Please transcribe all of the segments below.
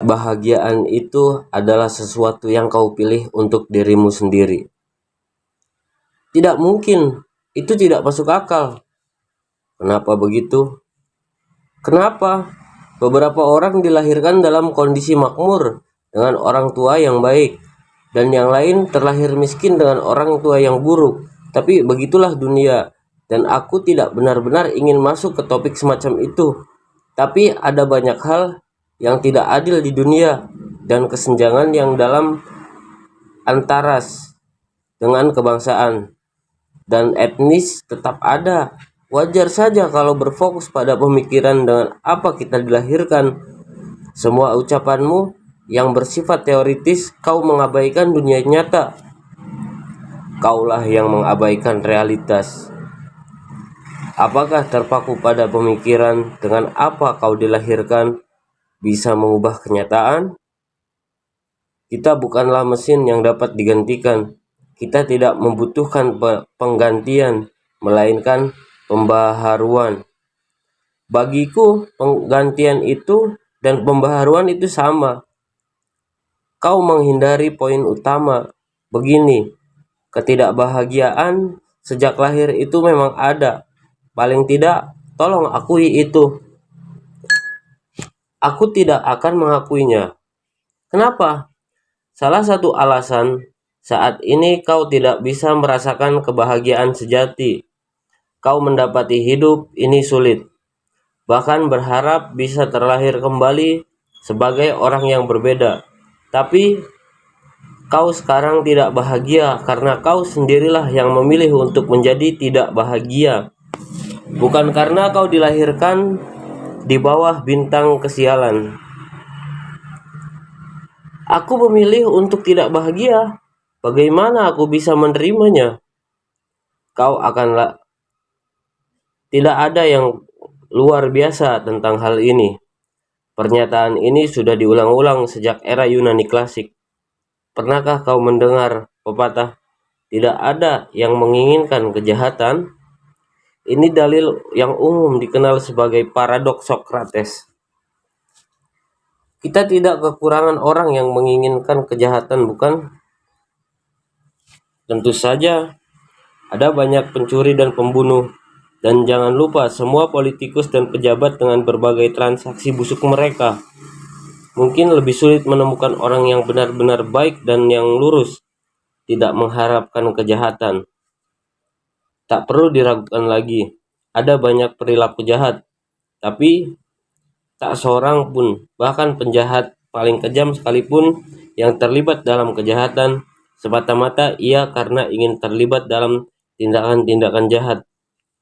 Kebahagiaan itu adalah sesuatu yang kau pilih untuk dirimu sendiri. Tidak mungkin, itu tidak masuk akal. Kenapa begitu? Kenapa? Beberapa orang dilahirkan dalam kondisi makmur dengan orang tua yang baik, dan yang lain terlahir miskin dengan orang tua yang buruk. Tapi begitulah dunia, dan aku tidak benar-benar ingin masuk ke topik semacam itu. Tapi ada banyak hal yang tidak adil di dunia, dan kesenjangan yang dalam antara dengan kebangsaan dan etnis tetap ada. Wajar saja kalau berfokus pada pemikiran dengan apa kita dilahirkan. Semua ucapanmu yang bersifat teoritis, kau mengabaikan dunia nyata. Kaulah yang mengabaikan realitas. Apakah terpaku pada pemikiran dengan apa kau dilahirkan bisa mengubah kenyataan? Kita bukanlah mesin yang dapat digantikan. Kita tidak membutuhkan penggantian, melainkan pembaharuan. Bagiku, penggantian itu dan pembaharuan itu sama. Kau menghindari poin utama. Begini, ketidakbahagiaan sejak lahir itu memang ada. Paling tidak, tolong akui itu. Aku tidak akan mengakuinya. Kenapa? Salah satu alasan, saat ini kau tidak bisa merasakan kebahagiaan sejati. Kau mendapati hidup ini sulit. Bahkan berharap bisa terlahir kembali sebagai orang yang berbeda. Tapi kau sekarang tidak bahagia karena kau sendirilah yang memilih untuk menjadi tidak bahagia. Bukan karena kau dilahirkan di bawah bintang kesialan. Aku memilih untuk tidak bahagia. Bagaimana aku bisa menerimanya? Kau akanlah tidak ada yang luar biasa tentang hal ini. Pernyataan ini sudah diulang-ulang sejak era Yunani klasik. Pernahkah kau mendengar pepatah, tidak ada yang menginginkan kejahatan? Ini dalil yang umum dikenal sebagai paradoks Sokrates. Kita tidak kekurangan orang yang menginginkan kejahatan, bukan? Tentu saja, ada banyak pencuri dan pembunuh. Dan jangan lupa semua politikus dan pejabat dengan berbagai transaksi busuk mereka. Mungkin lebih sulit menemukan orang yang benar-benar baik dan yang lurus, tidak mengharapkan kejahatan. Tak perlu diragukan lagi, ada banyak perilaku jahat, tapi tak seorang pun, bahkan penjahat paling kejam sekalipun yang terlibat dalam kejahatan, semata-mata ia karena ingin terlibat dalam tindakan-tindakan jahat.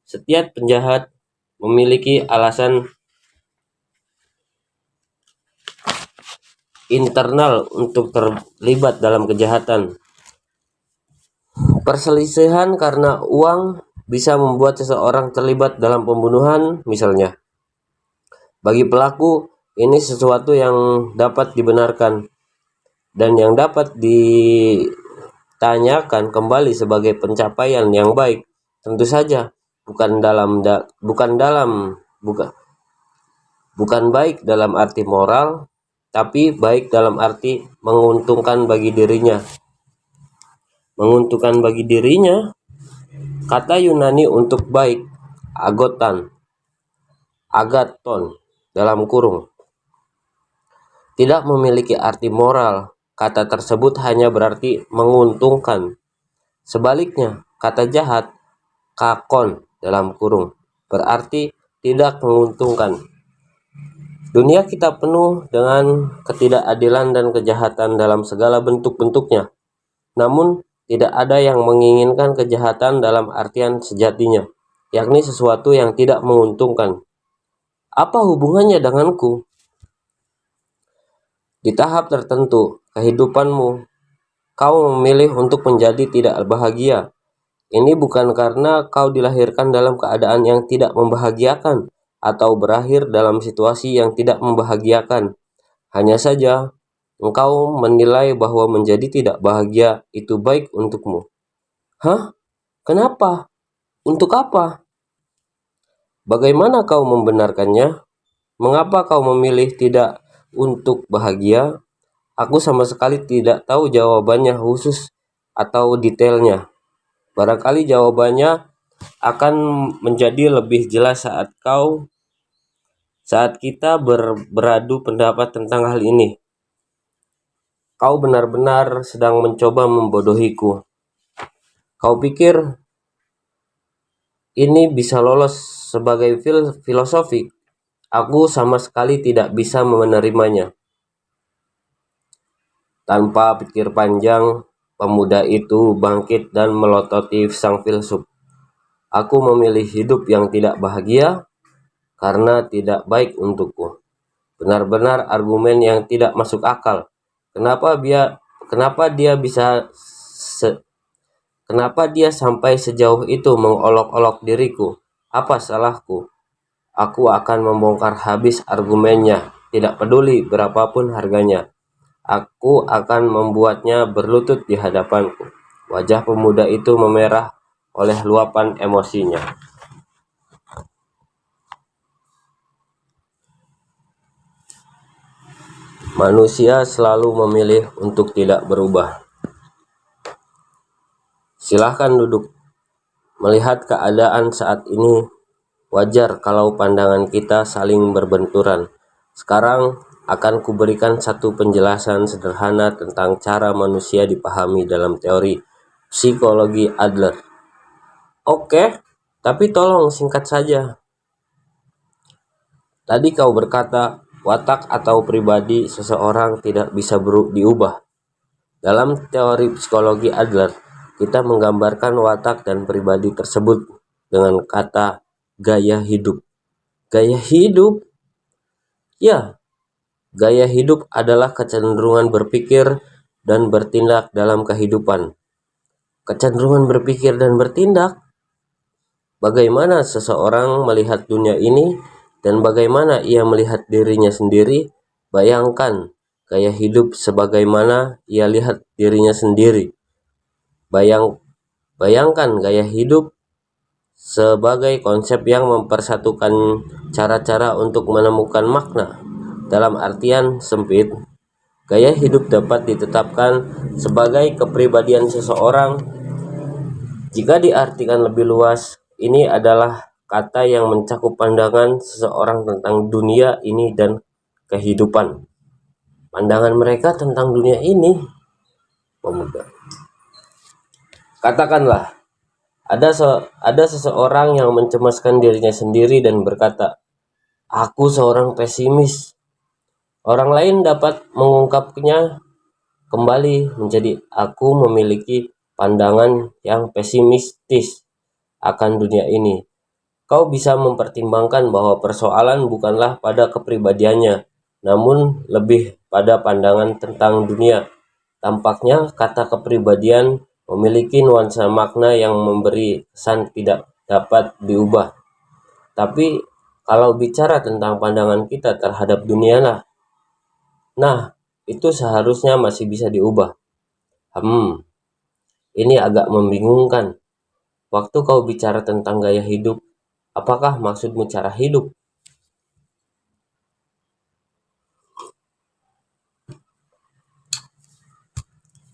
Setiap penjahat memiliki alasan internal untuk terlibat dalam kejahatan. Perselisihan karena uang bisa membuat seseorang terlibat dalam pembunuhan, misalnya. Bagi pelaku, ini sesuatu yang dapat dibenarkan dan yang dapat ditanyakan kembali sebagai pencapaian yang baik. Tentu saja bukan baik dalam arti moral, tapi baik dalam arti menguntungkan bagi dirinya. Menguntungkan bagi dirinya, kata Yunani untuk baik, agaton dalam kurung, tidak memiliki arti moral. Kata tersebut hanya berarti menguntungkan. Sebaliknya, kata jahat, kakon dalam kurung, berarti tidak menguntungkan. Dunia kita penuh dengan ketidakadilan dan kejahatan dalam segala bentuk-bentuknya. Namun, tidak ada yang menginginkan kejahatan dalam artian sejatinya, yakni sesuatu yang tidak menguntungkan. Apa hubungannya denganku? Di tahap tertentu kehidupanmu, kau memilih untuk menjadi tidak bahagia. Ini bukan karena kau dilahirkan dalam keadaan yang tidak membahagiakan atau berakhir dalam situasi yang tidak membahagiakan. Hanya saja, engkau menilai bahwa menjadi tidak bahagia itu baik untukmu. Hah? Kenapa? Untuk apa? Bagaimana kau membenarkannya? Mengapa kau memilih tidak untuk bahagia? Aku sama sekali tidak tahu jawabannya khusus atau detailnya. Barangkali jawabannya akan menjadi lebih jelas saat kita beradu pendapat tentang hal ini. Kau benar-benar sedang mencoba membodohiku. Kau pikir ini bisa lolos sebagai filosofi? Aku sama sekali tidak bisa menerimanya. Tanpa pikir panjang, pemuda itu bangkit dan melototi sang filsuf. Aku memilih hidup yang tidak bahagia karena tidak baik untukku. Benar-benar argumen yang tidak masuk akal. Kenapa dia bisa kenapa dia sampai sejauh itu mengolok-olok diriku? Apa salahku? Aku akan membongkar habis argumennya, tidak peduli berapapun harganya. Aku akan membuatnya berlutut di hadapanku. Wajah pemuda itu memerah oleh luapan emosinya. Manusia selalu memilih untuk tidak berubah. Silahkan duduk. Melihat keadaan saat ini, wajar kalau pandangan kita saling berbenturan. Sekarang akan kuberikan satu penjelasan sederhana tentang cara manusia dipahami dalam teori psikologi Adler. Oke, tapi tolong singkat saja. Tadi kau berkata, watak atau pribadi seseorang tidak bisa diubah. Dalam teori psikologi Adler, kita menggambarkan watak dan pribadi tersebut dengan kata gaya hidup. Gaya hidup? Ya, gaya hidup adalah kecenderungan berpikir dan bertindak dalam kehidupan. Kecenderungan berpikir dan bertindak? Bagaimana seseorang melihat dunia ini dan bagaimana ia melihat dirinya sendiri? Bayangkan gaya hidup sebagaimana ia lihat dirinya sendiri. Bayangkan gaya hidup sebagai konsep yang mempersatukan cara-cara untuk menemukan makna. Dalam artian sempit, gaya hidup dapat ditetapkan sebagai kepribadian seseorang. Jika diartikan lebih luas, ini adalah kata yang mencakup pandangan seseorang tentang dunia ini dan kehidupan. Pandangan mereka tentang dunia ini, pemuda. Katakanlah, ada seseorang yang mencemaskan dirinya sendiri dan berkata, "Aku seorang pesimis." Orang lain dapat mengungkapnya kembali menjadi, "Aku memiliki pandangan yang pesimistis akan dunia ini." Kau bisa mempertimbangkan bahwa persoalan bukanlah pada kepribadiannya, namun lebih pada pandangan tentang dunia. Tampaknya kata kepribadian memiliki nuansa makna yang memberi kesan tidak dapat diubah. Tapi kalau bicara tentang pandangan kita terhadap dunia, nah, itu seharusnya masih bisa diubah. Ini agak membingungkan. Waktu kau bicara tentang gaya hidup, apakah maksudmu cara hidup?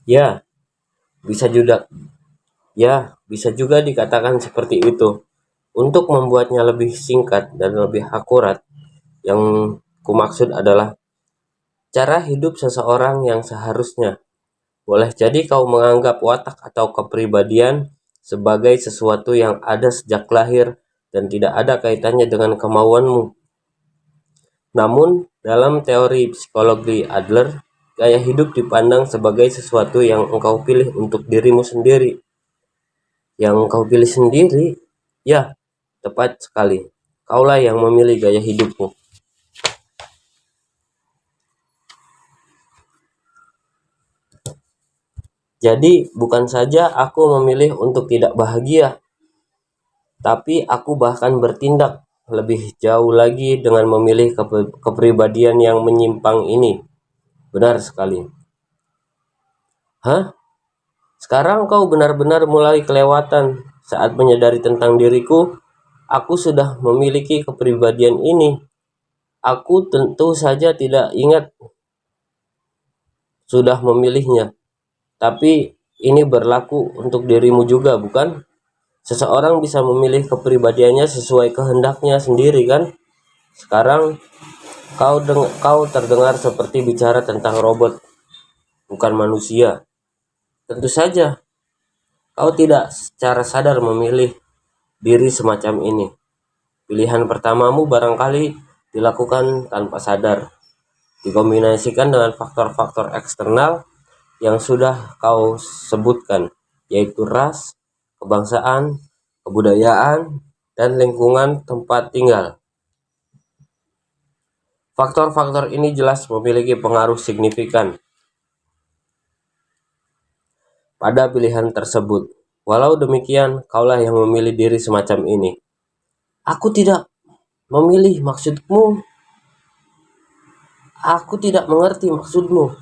Ya, bisa juga dikatakan seperti itu. Untuk membuatnya lebih singkat dan lebih akurat, yang kumaksud adalah cara hidup seseorang yang seharusnya. Boleh jadi kau menganggap watak atau kepribadian sebagai sesuatu yang ada sejak lahir dan tidak ada kaitannya dengan kemauanmu. Namun, dalam teori psikologi Adler, gaya hidup dipandang sebagai sesuatu yang engkau pilih untuk dirimu sendiri. Yang engkau pilih sendiri? Ya, tepat sekali. Kaulah yang memilih gaya hidupmu. Jadi, bukan saja aku memilih untuk tidak bahagia, tapi aku bahkan bertindak lebih jauh lagi dengan memilih kepribadian yang menyimpang ini. Benar sekali. Hah? Sekarang kau benar-benar mulai kelewatan. Saat menyadari tentang diriku, aku sudah memiliki kepribadian ini. Aku tentu saja tidak ingat sudah memilihnya, tapi ini berlaku untuk dirimu juga, bukan? Seseorang bisa memilih kepribadiannya sesuai kehendaknya sendiri, kan? Sekarang kau terdengar seperti bicara tentang robot, bukan manusia. Tentu saja, kau tidak secara sadar memilih diri semacam ini. Pilihan pertamamu barangkali dilakukan tanpa sadar, dikombinasikan dengan faktor-faktor eksternal yang sudah kau sebutkan, yaitu ras, kebangsaan, kebudayaan, dan lingkungan tempat tinggal. Faktor-faktor ini jelas memiliki pengaruh signifikan pada pilihan tersebut. Walau demikian, kaulah yang memilih diri semacam ini. Aku tidak memilih maksudmu. Aku tidak mengerti maksudmu.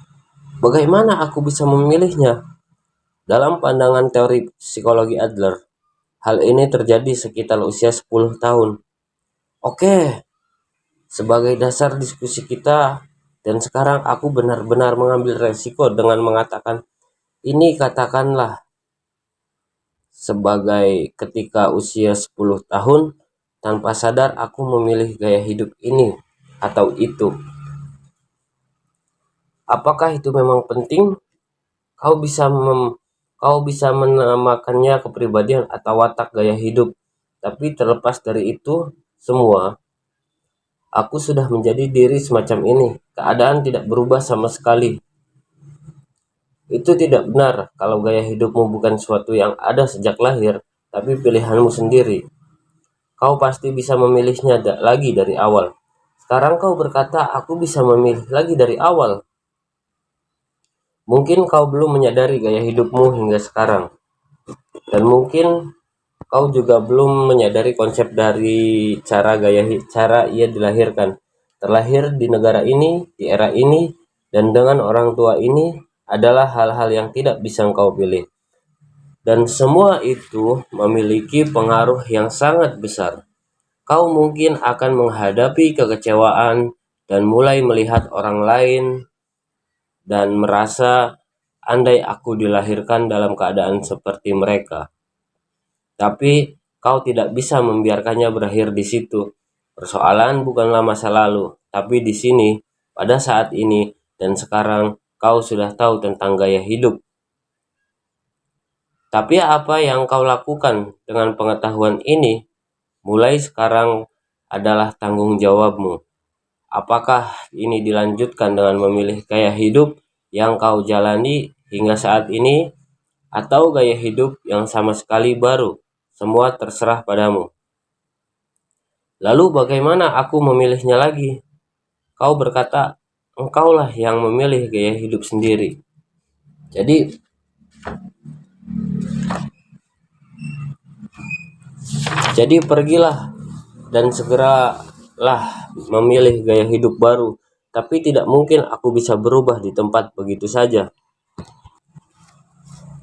Bagaimana aku bisa memilihnya? Dalam pandangan teori psikologi Adler, hal ini terjadi sekitar usia 10 tahun. Oke, sebagai dasar diskusi kita, dan sekarang aku benar-benar mengambil resiko dengan mengatakan ini, katakanlah sebagai ketika usia 10 tahun, tanpa sadar aku memilih gaya hidup ini atau itu. Apakah itu memang penting? Kau bisa menamakannya kepribadian atau watak gaya hidup. Tapi terlepas dari itu semua, aku sudah menjadi diri semacam ini. Keadaan tidak berubah sama sekali. Itu tidak benar kalau gaya hidupmu bukan sesuatu yang ada sejak lahir, tapi pilihanmu sendiri. Kau pasti bisa memilihnya lagi dari awal. Sekarang kau berkata, aku bisa memilih lagi dari awal. Mungkin kau belum menyadari gaya hidupmu hingga sekarang. Dan mungkin kau juga belum menyadari konsep dari cara ia dilahirkan. Terlahir di negara ini, di era ini, dan dengan orang tua ini adalah hal-hal yang tidak bisa kau pilih. Dan semua itu memiliki pengaruh yang sangat besar. Kau mungkin akan menghadapi kekecewaan dan mulai melihat orang lain dan merasa andai aku dilahirkan dalam keadaan seperti mereka. Tapi kau tidak bisa membiarkannya berakhir di situ. Persoalan bukanlah masa lalu, tapi di sini, pada saat ini, dan sekarang kau sudah tahu tentang gaya hidup. Tapi apa yang kau lakukan dengan pengetahuan ini mulai sekarang adalah tanggung jawabmu. Apakah ini dilanjutkan dengan memilih gaya hidup yang kau jalani hingga saat ini, atau gaya hidup yang sama sekali baru? Semua terserah padamu. Lalu bagaimana aku memilihnya lagi? Kau berkata, engkaulah yang memilih gaya hidup sendiri. Jadi pergilah dan segeralah memilih gaya hidup baru. Tapi tidak mungkin aku bisa berubah di tempat begitu saja.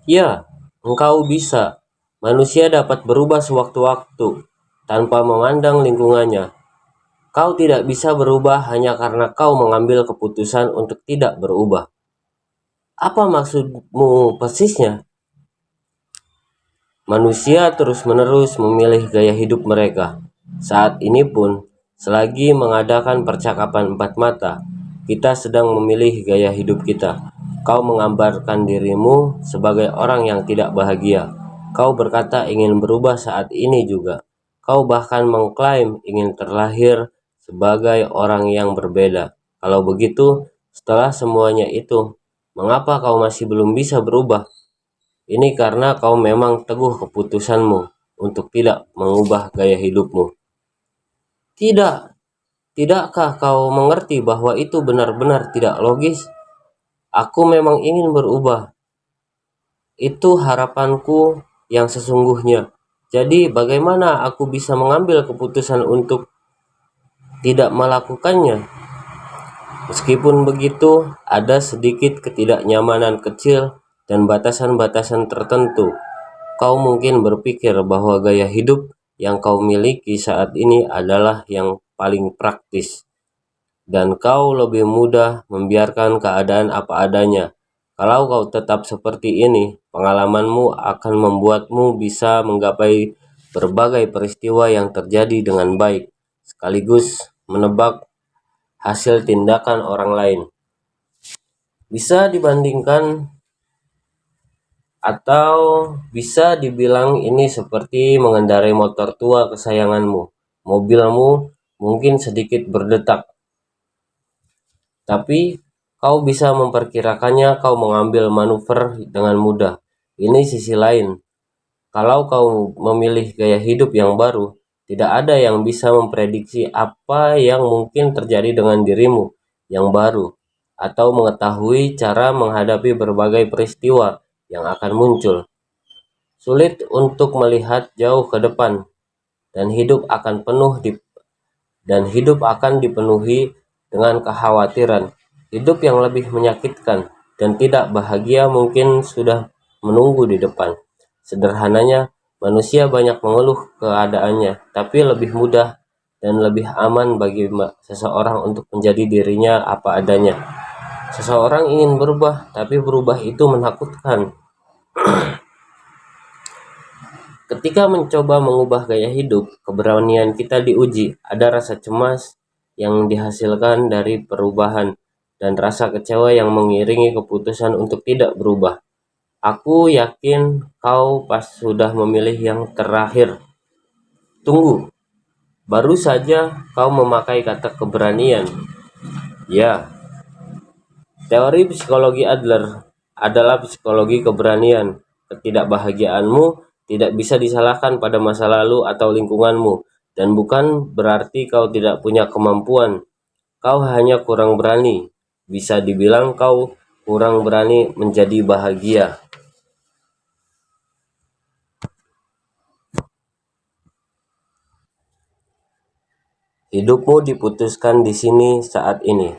Ya, engkau bisa. Manusia dapat berubah sewaktu-waktu tanpa memandang lingkungannya. Kau tidak bisa berubah hanya karena kau mengambil keputusan untuk tidak berubah. Apa maksudmu persisnya? Manusia terus-menerus memilih gaya hidup mereka. Saat ini pun, selagi mengadakan percakapan empat mata, kita sedang memilih gaya hidup kita. Kau menggambarkan dirimu sebagai orang yang tidak bahagia. Kau berkata ingin berubah saat ini juga. Kau bahkan mengklaim ingin terlahir sebagai orang yang berbeda. Kalau begitu, setelah semuanya itu, mengapa kau masih belum bisa berubah? Ini karena kau memang teguh keputusanmu untuk tidak mengubah gaya hidupmu. Tidak, tidakkah kau mengerti bahwa itu benar-benar tidak logis? Aku memang ingin berubah. Itu harapanku yang sesungguhnya. Jadi bagaimana aku bisa mengambil keputusan untuk tidak melakukannya? Meskipun begitu, ada sedikit ketidaknyamanan kecil dan batasan-batasan tertentu. Kau mungkin berpikir bahwa gaya hidup yang kau miliki saat ini adalah yang paling praktis. dan kau lebih mudah membiarkan keadaan apa adanya. Kalau kau tetap seperti ini, pengalamanmu akan membuatmu bisa menggapai berbagai peristiwa yang terjadi dengan baik, sekaligus menebak hasil tindakan orang lain. Bisa dibandingkan atau bisa dibilang ini seperti mengendarai motor tua kesayanganmu. Mobilmu mungkin sedikit berdetak, tapi kau bisa memperkirakannya, kau mengambil manuver dengan mudah. Ini sisi lain. Kalau kau memilih gaya hidup yang baru, tidak ada yang bisa memprediksi apa yang mungkin terjadi dengan dirimu yang baru, atau mengetahui cara menghadapi berbagai peristiwa yang akan muncul. Sulit untuk melihat jauh ke depan, dan hidup akan dipenuhi dengan kekhawatiran. Hidup yang lebih menyakitkan dan tidak bahagia mungkin sudah menunggu di depan. Sederhananya, manusia banyak mengeluh keadaannya, tapi lebih mudah dan lebih aman bagi seseorang untuk menjadi dirinya apa adanya. Seseorang ingin berubah, tapi berubah itu menakutkan. Ketika mencoba mengubah gaya hidup, keberanian kita diuji. Ada rasa cemas yang dihasilkan dari perubahan dan rasa kecewa yang mengiringi keputusan untuk tidak berubah. Aku yakin kau pas sudah memilih yang terakhir. Tunggu, baru saja kau memakai kata keberanian. Ya, teori psikologi Adler adalah psikologi keberanian. Ketidakbahagiaanmu tidak bisa disalahkan pada masa lalu atau lingkunganmu, dan bukan berarti kau tidak punya kemampuan. Kau hanya kurang berani. Bisa dibilang kau kurang berani menjadi bahagia. Hidupmu diputuskan di sini saat ini.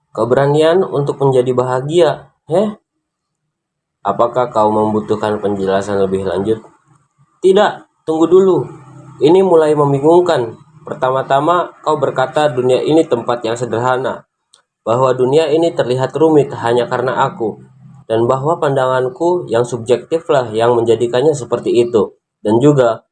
Keberanian untuk menjadi bahagia. Apakah kau membutuhkan penjelasan lebih lanjut? Tidak, tunggu dulu. Ini mulai membingungkan. Pertama-tama kau berkata dunia ini tempat yang sederhana, bahwa dunia ini terlihat rumit hanya karena aku, dan bahwa pandanganku yang subjektiflah yang menjadikannya seperti itu, dan juga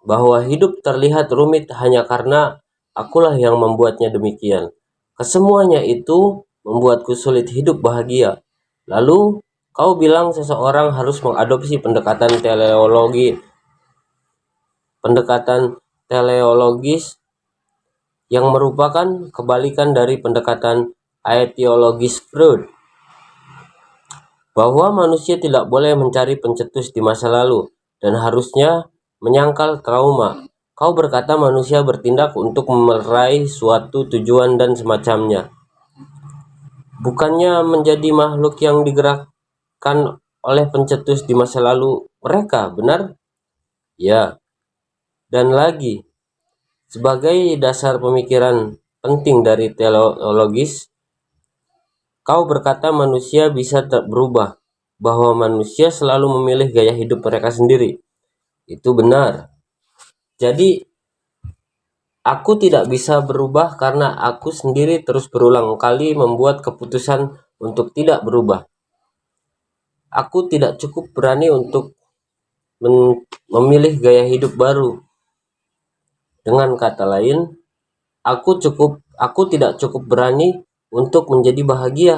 bahwa hidup terlihat rumit hanya karena akulah yang membuatnya demikian. Kesemuanya itu membuatku sulit hidup bahagia. Lalu kau bilang seseorang harus mengadopsi pendekatan teleologis yang merupakan kebalikan dari pendekatan etiologis Freud, bahwa manusia tidak boleh mencari pencetus di masa lalu dan harusnya menyangkal trauma. Kau berkata manusia bertindak untuk meraih suatu tujuan dan semacamnya, bukannya menjadi makhluk yang digerakkan oleh pencetus di masa lalu mereka, benar? Ya, dan lagi, sebagai dasar pemikiran penting dari teleologis, kau berkata manusia bisa berubah, bahwa manusia selalu memilih gaya hidup mereka sendiri. Itu benar. Jadi, aku tidak bisa berubah karena aku sendiri terus berulang kali membuat keputusan untuk tidak berubah. Aku tidak cukup berani untuk memilih gaya hidup baru. Dengan kata lain, aku tidak cukup berani untuk menjadi bahagia.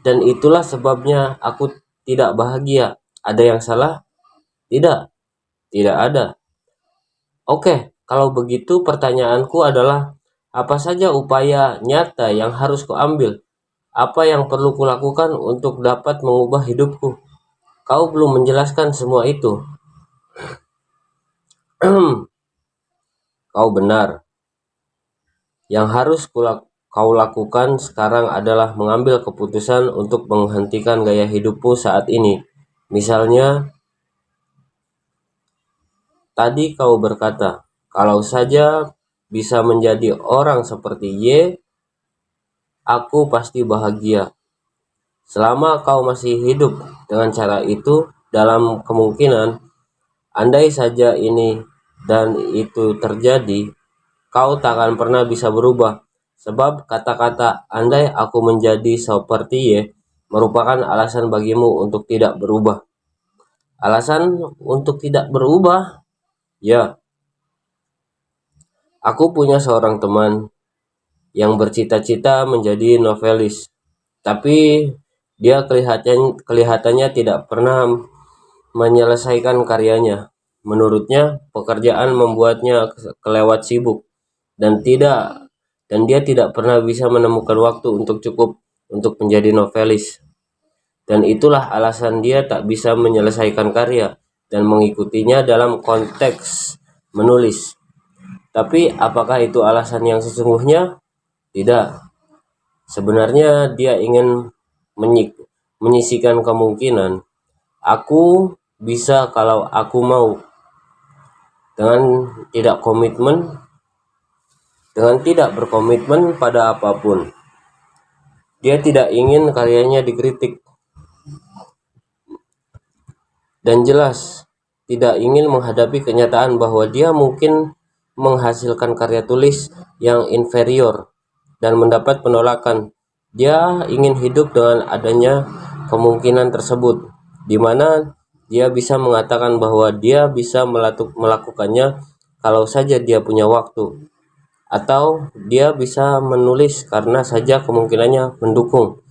Dan itulah sebabnya aku tidak bahagia. Ada yang salah? Tidak, tidak ada. Oke, kalau begitu pertanyaanku adalah, apa saja upaya nyata yang harus kuambil? Apa yang perlu kulakukan untuk dapat mengubah hidupku? Kau belum menjelaskan semua itu. Kau benar. Yang harus kau lakukan sekarang adalah mengambil keputusan untuk menghentikan gaya hidupmu saat ini. Misalnya, tadi kau berkata, kalau saja bisa menjadi orang seperti Y, aku pasti bahagia. Selama kau masih hidup dengan cara itu, dalam kemungkinan, andai saja ini dan itu terjadi, kau tak akan pernah bisa berubah. Sebab kata-kata "andai aku menjadi seperti Y" merupakan alasan bagimu untuk tidak berubah. Alasan untuk tidak berubah? Ya, aku punya seorang teman yang bercita-cita menjadi novelis, tapi dia kelihatannya tidak pernah menyelesaikan karyanya. Menurutnya, pekerjaan membuatnya kelewat sibuk dan dia tidak pernah bisa menemukan waktu untuk cukup untuk menjadi novelis. Dan itulah alasan dia tak bisa menyelesaikan karya dan mengikutinya dalam konteks menulis. Tapi apakah itu alasan yang sesungguhnya? Tidak. Sebenarnya dia ingin menyisikan kemungkinan. Aku bisa kalau aku mau, dengan tidak komitmen, dengan tidak berkomitmen pada apapun. Dia tidak ingin karyanya dikritik dan jelas tidak ingin menghadapi kenyataan bahwa dia mungkin menghasilkan karya tulis yang inferior dan mendapat penolakan. Dia ingin hidup dengan adanya kemungkinan tersebut, di mana dia bisa mengatakan bahwa dia bisa melakukannya kalau saja dia punya waktu, atau dia bisa menulis karena saja kemungkinannya mendukung,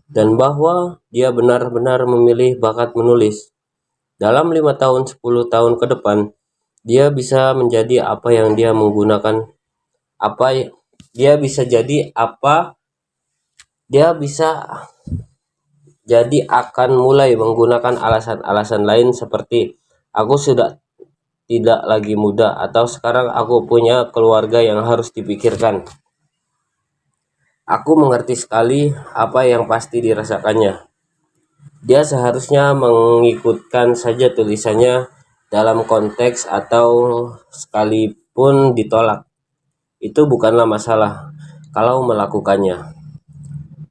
dan bahwa dia benar-benar memilih bakat menulis. Dalam 5 tahun, 10 tahun ke depan, dia bisa menjadi apa yang dia menggunakan, dia bisa jadi apa, dia bisa jadi akan mulai menggunakan alasan-alasan lain seperti aku sudah tidak lagi muda, atau sekarang aku punya keluarga yang harus dipikirkan. Aku mengerti sekali apa yang pasti dirasakannya. Dia seharusnya mengikutkan saja tulisannya dalam konteks atau sekalipun ditolak. Itu bukanlah masalah kalau melakukannya.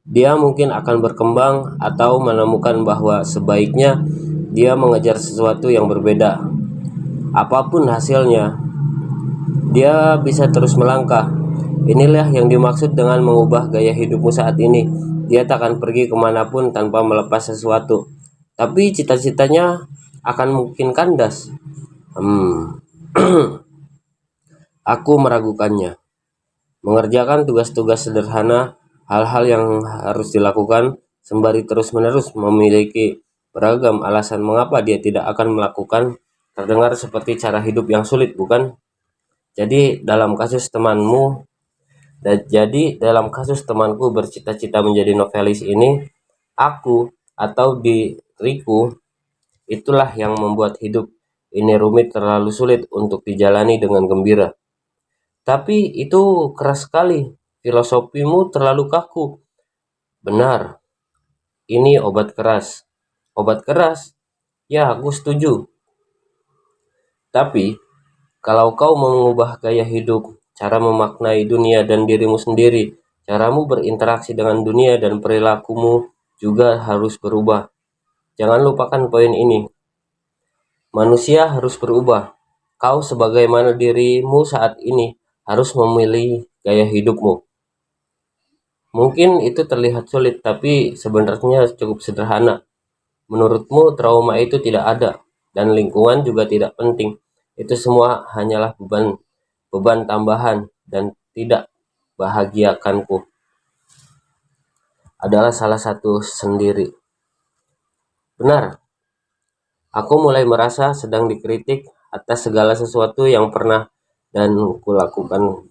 Dia mungkin akan berkembang atau menemukan bahwa sebaiknya dia mengejar sesuatu yang berbeda. Apapun hasilnya, dia bisa terus melangkah. Inilah yang dimaksud dengan mengubah gaya hidupmu saat ini. Dia tak akan pergi kemanapun tanpa melepas sesuatu. Tapi cita-citanya akan mungkin kandas. Aku meragukannya. Mengerjakan tugas-tugas sederhana, hal-hal yang harus dilakukan, sembari terus-menerus memiliki beragam alasan mengapa dia tidak akan melakukan, terdengar seperti cara hidup yang sulit, bukan? Jadi dalam kasus temanku bercita-cita menjadi novelis ini, aku atau diriku itulah yang membuat hidup ini rumit, terlalu sulit untuk dijalani dengan gembira. Tapi itu keras sekali. Filosofimu terlalu kaku. Benar, ini obat keras. Obat keras? Ya, aku setuju. Tapi, kalau kau mau mengubah gaya hidup, cara memaknai dunia dan dirimu sendiri, caramu berinteraksi dengan dunia dan perilakumu juga harus berubah. Jangan lupakan poin ini. Manusia harus berubah. Kau sebagaimana dirimu saat ini harus memilih gaya hidupmu. Mungkin itu terlihat sulit, tapi sebenarnya cukup sederhana. Menurutmu trauma itu tidak ada, dan lingkungan juga tidak penting. Itu semua hanyalah beban tambahan, dan tidak bahagiakanku adalah salah satu sendiri. Benar, aku mulai merasa sedang dikritik atas segala sesuatu yang pernah dan kulakukan.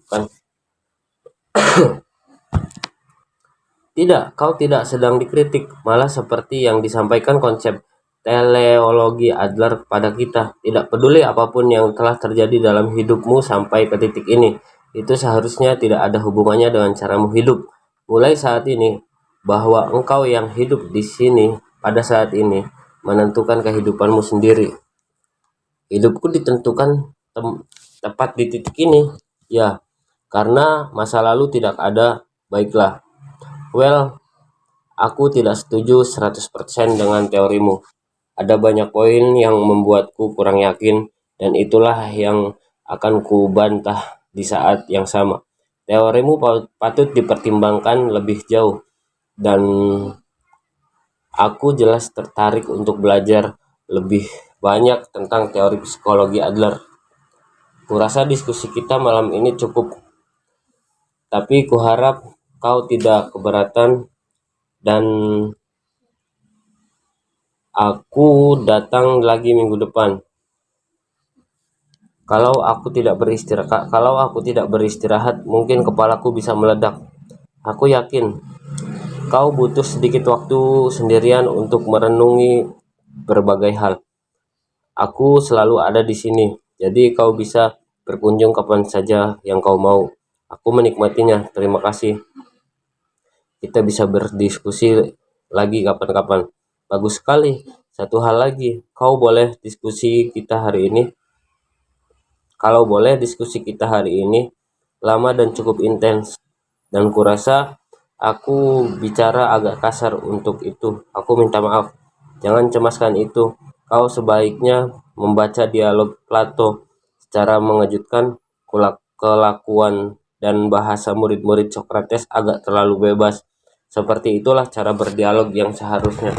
Tidak, kau tidak sedang dikritik, malah seperti yang disampaikan konsep teleologi Adler kepada kita. Tidak peduli apapun yang telah terjadi dalam hidupmu sampai ke titik ini, itu seharusnya tidak ada hubungannya dengan caramu hidup. Mulai saat ini, bahwa engkau yang hidup di sini pada saat ini menentukan kehidupanmu sendiri. Hidupku ditentukan tepat di titik ini, ya, karena masa lalu tidak ada. Baiklah. Well, aku tidak setuju 100% dengan teorimu. Ada banyak poin yang membuatku kurang yakin, dan itulah yang akan ku bantah di saat yang sama. Teorimu patut dipertimbangkan lebih jauh, dan aku jelas tertarik untuk belajar lebih banyak tentang teori psikologi Adler. Kurasa diskusi kita malam ini cukup, tapi kuharap kau tidak keberatan dan aku datang lagi minggu depan. Kalau aku tidak beristirahat, mungkin kepalaku bisa meledak. Aku yakin kau butuh sedikit waktu sendirian untuk merenungi berbagai hal. Aku selalu ada di sini, jadi kau bisa berkunjung kapan saja yang kau mau. Aku menikmatinya. Terima kasih. Kita bisa berdiskusi lagi kapan-kapan. Bagus sekali. Satu hal lagi, kalau boleh diskusi kita hari ini lama dan cukup intens. Dan kurasa aku bicara agak kasar untuk itu. Aku minta maaf. Jangan cemaskan itu. Kau sebaiknya membaca dialog Plato. Secara mengejutkan, kelakuan dan bahasa murid-murid Socrates agak terlalu bebas. Seperti itulah cara berdialog yang seharusnya.